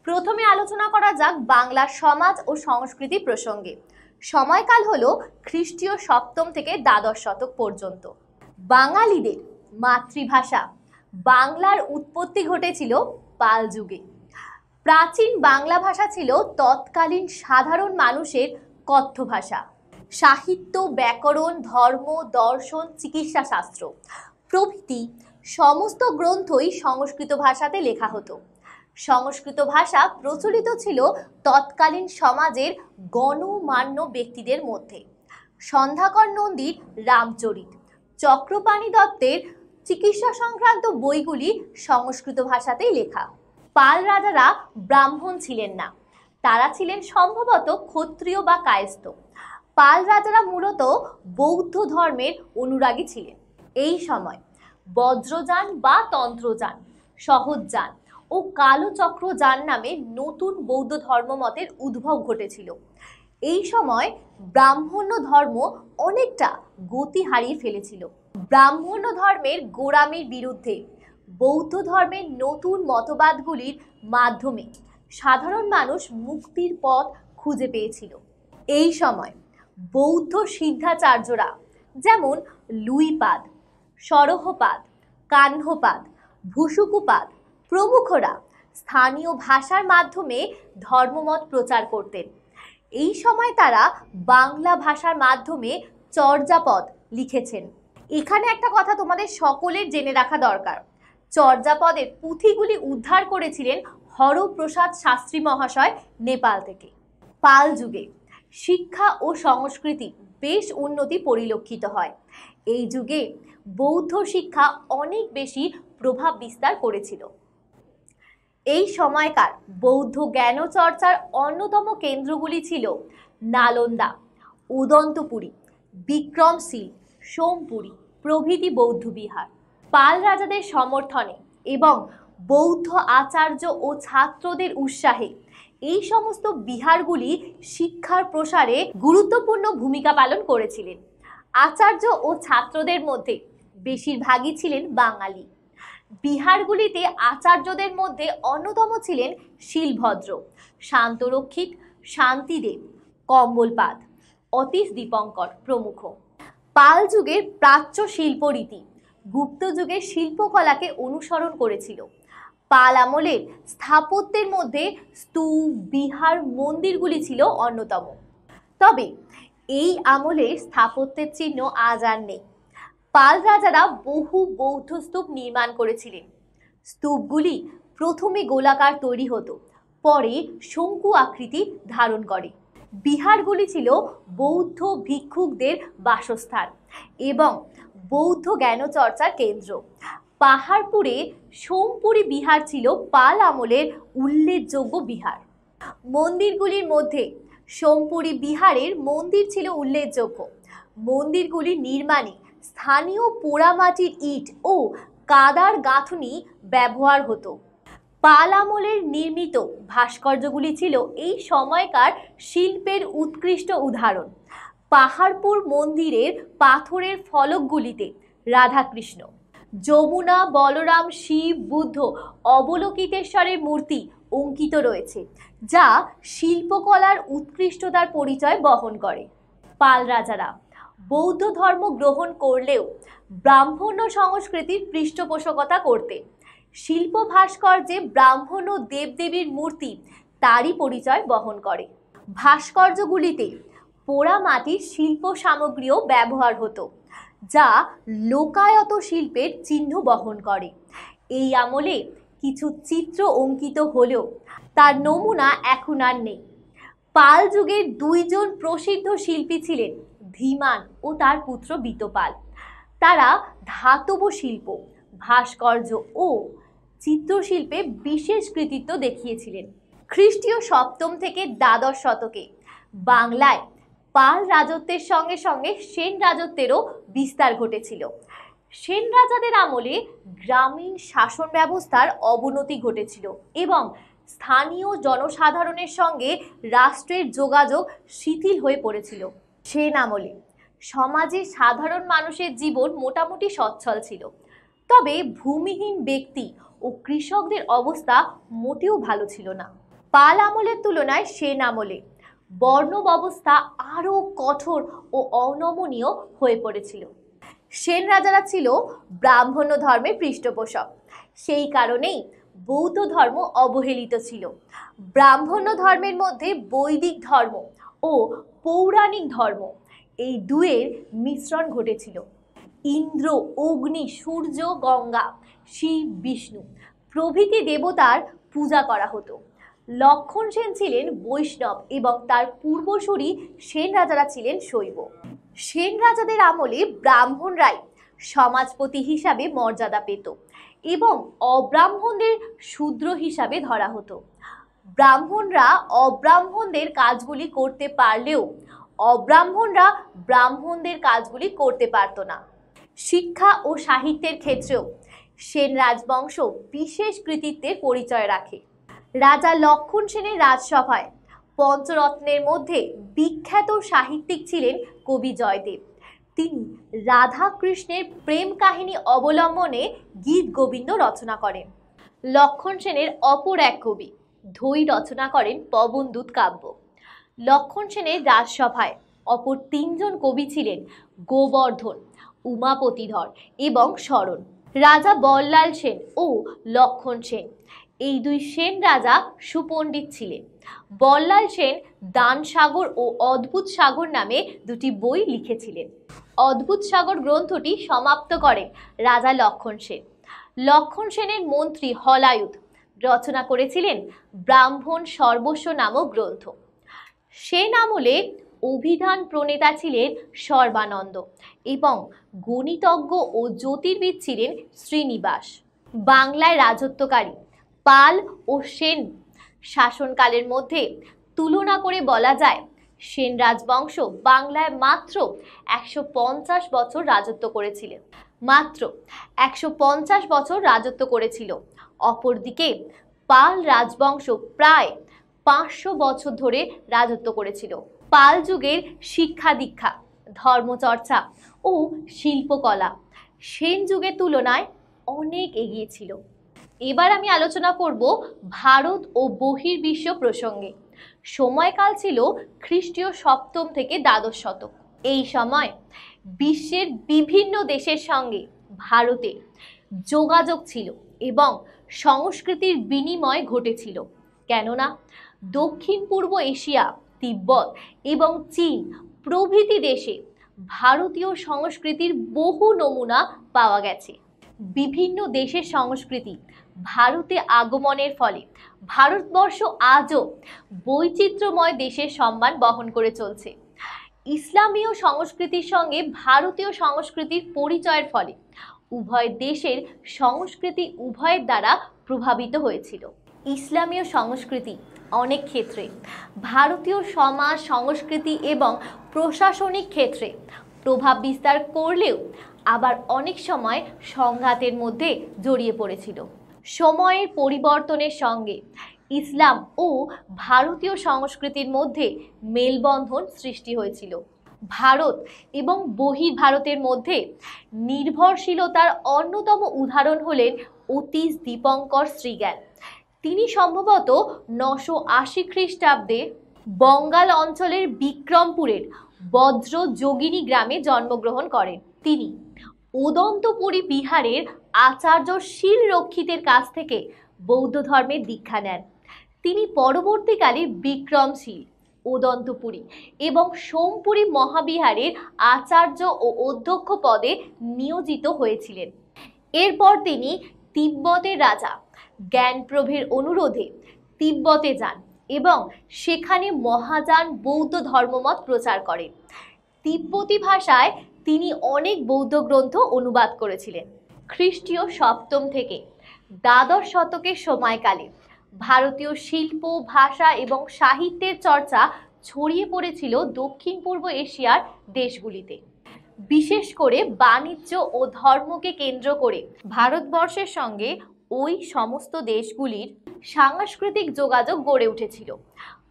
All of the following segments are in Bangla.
প্রথমে আলোচনা করা যাক বাংলার সমাজ ও সংস্কৃতি প্রসঙ্গে। সময়কাল হলো খ্রিস্টীয় সপ্তম থেকে দ্বাদশ শতক পর্যন্ত। বাঙালিদের মাতৃভাষা বাংলার উৎপত্তি ঘটেছিল পাল যুগে। প্রাচীন বাংলা ভাষা ছিল তৎকালীন সাধারণ মানুষের কথ্য ভাষা। সাহিত্য, ব্যাকরণ, ধর্ম, দর্শন, চিকিৎসা শাস্ত্র প্রভৃতি সমস্ত গ্রন্থই সংস্কৃত ভাষাতে লেখা হতো। সংস্কৃত ভাষা প্রচলিত ছিল তৎকালীন সমাজের গণ্যমান্য ব্যক্তিদের মধ্যে। সন্ধ্যাকর নন্দীর রামচরিত, চক্রপাণি দত্তের চিকিৎসা সংক্রান্ত বইগুলি সংস্কৃত ভাষাতেই লেখা। পাল রাজারা ব্রাহ্মণ ছিলেন না, তারা ছিলেন সম্ভবত ক্ষত্রিয় বা কায়স্থ। পাল রাজারা মূলত বৌদ্ধ ধর্মের অনুরাগী ছিলেন। এই সময় বজ্রযান বা তন্ত্রযান, সহজযান ও কালচক্রযান নামে নতুন বৌদ্ধ ধর্মমতের উদ্ভব ঘটেছিল। এই সময় ব্রাহ্মণ্য ধর্ম অনেকটা গতি হারিয়ে ফেলেছিল। ব্রাহ্মণ্য ধর্মের গোঁড়ামির বিরুদ্ধে বৌদ্ধ ধর্মের নতুন মতবাদগুলির মাধ্যমে সাধারণ মানুষ মুক্তির পথ খুঁজে পেয়েছিল। এই সময় বৌদ্ধ সিদ্ধাচার্যরা যেমন লুইপাদ, সরহপাদ, কাহ্নপাদ, ভুসুকুপাদ প্রমুখরা স্থানীয় ভাষার মাধ্যমে ধর্মমত প্রচার করতেন। এই সময় তারা বাংলা ভাষার মাধ্যমে চর্যাপদ লিখেছেন। এখানে একটা কথা তোমাদের সকলের জেনে রাখা দরকার, চর্যাপদের পুঁথিগুলি উদ্ধার করেছিলেন হরপ্রসাদ শাস্ত্রী মহাশয় নেপাল থেকে। পাল যুগে শিক্ষা ও সংস্কৃতি বেশ উন্নতি পরিলক্ষিত হয়। এই যুগে বৌদ্ধ শিক্ষা অনেক বেশি প্রভাব বিস্তার করেছিল। এই সময়কার বৌদ্ধ জ্ঞানচর্চার অন্যতম কেন্দ্রগুলি ছিল নালন্দা, উদন্তপুরী, বিক্রমশীল, সোমপুরী প্রভৃতি বৌদ্ধ বিহার। পাল রাজাদের সমর্থনে এবং বৌদ্ধ আচার্য ও ছাত্রদের উৎসাহে এই সমস্ত বিহারগুলি শিক্ষার প্রসারে গুরুত্বপূর্ণ ভূমিকা পালন করেছিলেন। আচার্য ও ছাত্রদের মধ্যে বেশিরভাগই ছিলেন বাঙালি। বিহারগুলিতে আচার্যদের মধ্যে অন্যতম ছিলেন শিলভদ্র, শান্তরক্ষিত, শান্তিদেব, কম্বলপাদ, অতীশ দীপঙ্কর প্রমুখ। পাল যুগের প্রাচ্য শিল্পরীতি গুপ্ত যুগের শিল্পকলাকে অনুসরণ করেছিল। পাল আমলের স্থাপত্যের মধ্যে স্তূপ, বিহার, মন্দিরগুলি ছিল অন্যতম। তবে এই আমলের স্থাপত্যের চিহ্ন আজ আর নেই। পাল রাজারা বহু বৌদ্ধ স্তূপ নির্মাণ করেছিলেন। স্তূপগুলি প্রথমে গোলাকার তৈরি হতো, পরে শঙ্কু আকৃতি ধারণ করে। বিহারগুলি ছিল বৌদ্ধ ভিক্ষুকদের বাসস্থান এবং বৌদ্ধ জ্ঞানচর্চার কেন্দ্র। পাহাড়পুরে সোমপুরী বিহার ছিল পাল আমলের উল্লেখযোগ্য বিহার। মন্দিরগুলির মধ্যে সোমপুরী বিহারের মন্দির ছিল উল্লেখযোগ্য। মন্দিরগুলি নির্মাণে স্থানীয় পোড়ামাটির ইট ও কাদার গাঁথুনি ব্যবহার হতো। পাল আমলের নির্মিত ভাস্কর্যগুলি ছিল এই সময়কার শিল্পের উৎকৃষ্ট উদাহরণ। পাহাড়পুর মন্দিরের পাথরের ফলকগুলিতে রাধাকৃষ্ণ, যমুনা, বলরাম, শিব, বুদ্ধ, অবলোকিতেশ্বরের মূর্তি অঙ্কিত রয়েছে, যা শিল্পকলার উৎকৃষ্টতার পরিচয় বহন করে। পাল রাজারা বৌদ্ধ ধর্ম গ্রহণ করলেও ব্রাহ্মণ্য সংস্কৃতির পৃষ্ঠপোষকতা করতেন। শিল্প ভাস্কর্যে ব্রাহ্মণ ও দেবদেবীর মূর্তি তারই পরিচয় বহন করে। ভাস্কর্যগুলিতে পোড়া মাটির শিল্প সামগ্রীও ব্যবহার হতো, যা লোকায়ত শিল্পের চিহ্ন বহন করে। এই আমলে কিছু চিত্র অঙ্কিত হলেও তার নমুনা এখন আর নেই। পাল যুগের দুইজন প্রসিদ্ধ শিল্পী ছিলেন ধীমান ও তার পুত্র বিতপাল। তারা ধাতব শিল্প, ভাস্কর্য ও চিত্রশিল্পে বিশেষ কৃতিত্ব দেখিয়েছিলেন। খ্রিস্টীয় সপ্তম থেকে দ্বাদশ শতকে বাংলায় পাল রাজত্বের সঙ্গে সঙ্গে সেন রাজত্বেরও বিস্তার ঘটেছিল। সেন রাজাদের আমলে গ্রামীণ শাসন ব্যবস্থার অবনতি ঘটেছিল এবং স্থানীয় জনসাধারণের সঙ্গে রাষ্ট্রের যোগাযোগ শিথিল হয়ে পড়েছিল। সেন আমলে সমাজে সাধারণ মানুষের জীবন মোটামুটি সচ্ছল ছিল, তবে ভূমিহীন ব্যক্তি ও কৃষকদের অবস্থা মোটেও ভালো ছিল না। পাল আমলের তুলনায় সেন আমলে বর্ণ ব্যবস্থা আরো কঠোর ও অনমনীয় হয়ে পড়েছিল। সেন রাজারা ছিল ব্রাহ্মণ্য ধর্মের পৃষ্ঠপোষক, সেই কারণেই বৌদ্ধ ধর্ম অবহেলিত ছিল। ব্রাহ্মণ্য ধর্মের মধ্যে বৈদিক ধর্ম ও পৌরাণিক ধর্ম এই দুয়ের মিশ্রণ ঘটেছিল। ইন্দ্র, অগ্নি, সূর্য, গঙ্গা, শিব, বিষ্ণু প্রভৃতি দেবতার পূজা করা হতো। লক্ষণ সেন ছিলেন বৈষ্ণব এবং তার পূর্বসূরি সেন রাজারা ছিলেন শৈব। সেন রাজাদের আমলে ব্রাহ্মণরাই সমাজপতি হিসাবে মর্যাদা পেত এবং অব্রাহ্মণদের শূদ্র হিসাবে ধরা হতো। ব্রাহ্মণরা অব্রাহ্মণদের কাজগুলি করতে পারলেও অব্রাহ্মণরা ব্রাহ্মণদের কাজগুলি করতে পারত না। শিক্ষা ও সাহিত্যের ক্ষেত্রেও সেন রাজবংশ বিশেষ কৃতিত্বের পরিচয় রাখে। রাজা লক্ষণ সেনের রাজসভায় পঞ্চরত্নের মধ্যে বিখ্যাত সাহিত্যিক ছিলেন কবি জয়দেব। তিনি রাধা কৃষ্ণের প্রেম কাহিনী অবলম্বনে গীত গোবিন্দ রচনা করেন। লক্ষণ সেনের অপর এক কবি ধৈ রচনা করেন পবনদূত কাব্য। লক্ষণ সেনের রাজসভায় অপর তিনজন কবি ছিলেন গোবর্ধন, উমাপতিধর এবং শরণ। রাজা বল্লাল সেন ও লক্ষণ সেন এই দুই সেন রাজা সুপণ্ডিত ছিলেন। বল্লাল সেন দানসাগর ও অদ্ভুত সাগর নামে দুটি বই লিখেছিলেন। অদ্ভুত সাগর গ্রন্থটি সমাপ্ত করেন রাজা লক্ষণ সেন। লক্ষণ সেনের মন্ত্রী হলায়ুধ রচনা করেছিলেন ব্রাহ্মণ সর্বস্ব নামক গ্রন্থ। সেন আমলে অভিধান প্রণেতা ছিলেন সর্বানন্দ এবং গণিতজ্ঞ ও জ্যোতির্বিদ ছিলেন শ্রীনিবাস। বাংলায় রাজত্বকারী পাল ও সেন শাসনকালের মধ্যে তুলনা করে বলা যায় সেন রাজবংশ বাংলায় মাত্র 150 বছর রাজত্ব করেছিলেন। মাত্র 150 বছর রাজত্ব করেছিল। অপরদিকে পাল রাজবংশ প্রায় 500 বছর ধরে রাজত্ব করেছিল। পাল যুগের শিক্ষা দীক্ষা, ধর্মচর্চা ও শিল্পকলা সেন যুগের তুলনায় অনেক এগিয়ে ছিল। এবার আমি আলোচনা করব ভারত ও বহির্বিশ্ব প্রসঙ্গে। সময়কাল ছিল খ্রিস্টীয় 7ম থেকে দ্বাদশ শতক। এই সময় বিশ্বের বিভিন্ন দেশের সঙ্গে ভারতের যোগাযোগ ছিল এবং সংস্কৃতির বিনিময় ঘটেছিল। কেননা দক্ষিণ পূর্ব এশিয়া, তিব্বত এবং চীন প্রভৃতি দেশে ভারতীয় সংস্কৃতির বহু নমুনা পাওয়া গেছে। বিভিন্ন দেশের সংস্কৃতি ভারতে আগমনের ফলে ভারতবর্ষ আজও বৈচিত্র্যময় দেশের সম্মান বহন করে চলছে। ইসলামীয় সংস্কৃতির সঙ্গে ভারতীয় সংস্কৃতির পরিচয়ের ফলে উভয় দেশের সংস্কৃতি উভয়ের দ্বারা প্রভাবিত হয়েছিল। ইসলামীয় সংস্কৃতি অনেক ক্ষেত্রে ভারতীয় সমাজ, সংস্কৃতি এবং প্রশাসনিক ক্ষেত্রে প্রভাব বিস্তার করলেও আবার অনেক সময় সংঘাতের মধ্যে জড়িয়ে পড়েছিল। সময়ের পরিবর্তনের সঙ্গে ইসলাম ও ভারতীয় সংস্কৃতির মধ্যে মেলবন্ধন সৃষ্টি হয়েছিল। ভারত এবং বহির্ভারতের মধ্যে নির্ভরশীলতার অন্যতম উদাহরণ হলেন অতীশ দীপঙ্কর শ্রীজ্ঞান। তিনি সম্ভবত 980 খ্রিস্টাব্দে বঙ্গাল অঞ্চলের বিক্রমপুরের বজ্র যোগিনী গ্রামে জন্মগ্রহণ করেন। তিনি ওদন্তপুরী বিহারের আচার্য শীল রক্ষিতের কাছ থেকে বৌদ্ধ ধর্মের দীক্ষা নেন। তিনি পরবর্তীকালে বিক্রমশীল, ওদন্তপুরী এবং সোমপুরী মহাবিহারের আচার্য ও অধ্যক্ষ পদে নিয়োজিত হয়েছিলেন। এরপর তিনি তিব্বতের রাজা জ্ঞানপ্রভের অনুরোধে তিব্বতে যান এবং সেখানে মহাযান বৌদ্ধ ধর্মমত প্রচার করেন। তিব্বতী ভাষায় তিনি অনেক বৌদ্ধ গ্রন্থ অনুবাদ করেছিলেন। খ্রিস্টীয় 7ম থেকে দ্বাদশ শতকের সময়কালে ভারতীয় শিল্প, ভাষা এবং সাহিত্যের চর্চা ছড়িয়ে পড়েছিল দক্ষিণ পূর্ব এশিয়ার দেশগুলিতে। বিশেষ করে বাণিজ্য ও ধর্মকে কেন্দ্র করে ভারতবর্ষের সঙ্গে ওই সমস্ত দেশগুলির সাংস্কৃতিক যোগাযোগ গড়ে উঠেছিল।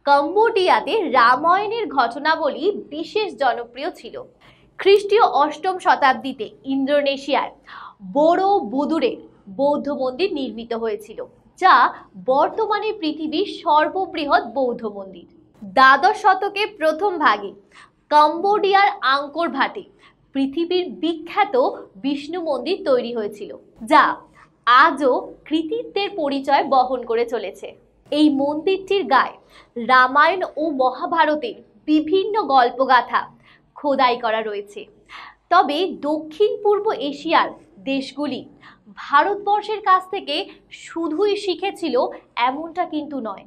কম্বোডিয়াতে রামায়ণের ঘটনাবলী বিশেষ জনপ্রিয় ছিল। খ্রিস্টীয় 8ম শতাব্দীতে ইন্দোনেশিয়ার বোরোবুদুরে বৌদ্ধ মন্দির নির্মিত হয়েছিল, যা বর্তমানে পৃথিবীর সর্ববৃহৎ বৌদ্ধ মন্দির। দ্বাদশ শতকের প্রথম ভাগে কম্বোডিয়ার আঙ্কোর ভাটে পৃথিবীর বিখ্যাত বিষ্ণু মন্দির তৈরি হয়েছিল, যা আজও কৃতিত্বের পরিচয় বহন করে চলেছে। এই মন্দিরটির গায়ে রামায়ণ ও মহাভারতের বিভিন্ন গল্পগাথা খোদাই করা রয়েছে। তবে দক্ষিণ পূর্ব এশিয়ার দেশগুলি ভারতবর্ষের কাছ থেকে শুধুই শিখেছিল এমনটা কিন্তু নয়,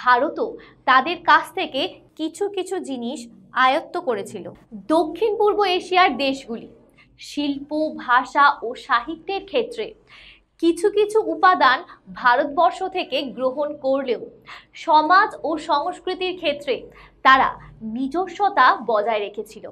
ভারতও তাদের কাছ থেকে কিছু কিছু জিনিস আয়ত্ত করেছিল। দক্ষিণ পূর্ব এশিয়ার দেশগুলি শিল্প, ভাষা ও সাহিত্যের ক্ষেত্রে কিছু কিছু উপাদান ভারতবর্ষ থেকে গ্রহণ করলেও সমাজ ও সংস্কৃতির ক্ষেত্রে তারা নিজস্বতা বজায় রেখেছিল।